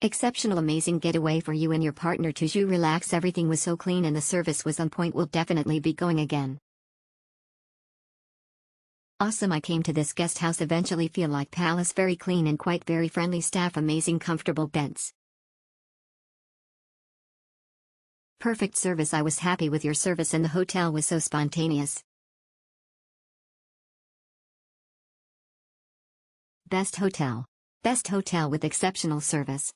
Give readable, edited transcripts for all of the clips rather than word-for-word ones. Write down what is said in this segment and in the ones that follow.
Exceptional amazing getaway for you and your partner to relax. Everything was so clean and the service was on point. Will definitely be going again. Awesome. I came to this guest house eventually. Feel like palace. Very clean and quite very friendly staff. Amazing comfortable beds. Perfect service. I was happy with your service and the hotel was so spontaneous. Best hotel. Best hotel with exceptional service.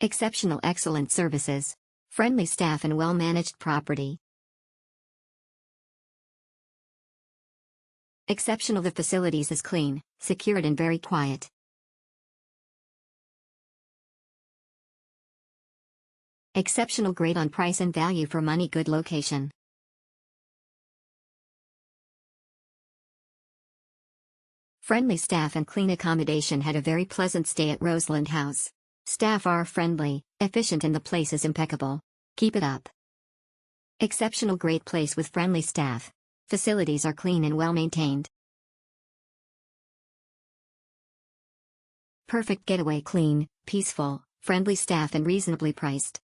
Exceptional excellent services. Friendly staff and well-managed property. Exceptional. The facilities is clean, secured and very quiet. Exceptional. Great on price and value for money. Good location. Friendly staff and clean accommodation. Had a very pleasant stay at Roseland House. Staff are friendly, efficient and the place is impeccable. Keep it up. Exceptional. Great place with friendly staff. Facilities are clean and well maintained. Perfect getaway. Clean, peaceful, friendly staff and reasonably priced.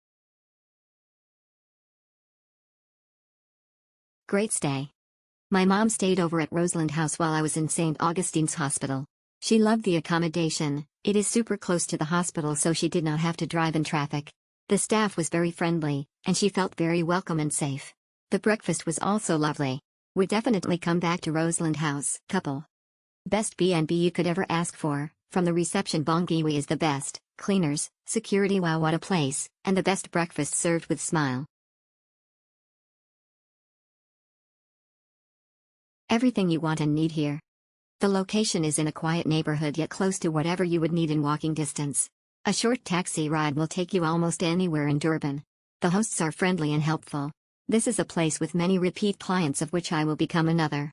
Great stay. My mom stayed over at Roseland House while I was in St. Augustine's Hospital. She loved the accommodation. It is super close to the hospital so she did not have to drive in traffic. The staff was very friendly, and she felt very welcome and safe. The breakfast was also lovely. Would definitely come back to Roseland House. Couple. Best B&B you could ever ask for. From the reception, Bongiwi is the best. Cleaners, security, wow what a place, and the best breakfast served with smile. Everything you want and need here. The location is in a quiet neighborhood yet close to whatever you would need in walking distance. A short taxi ride will take you almost anywhere in Durban. The hosts are friendly and helpful. This is a place with many repeat clients of which I will become another.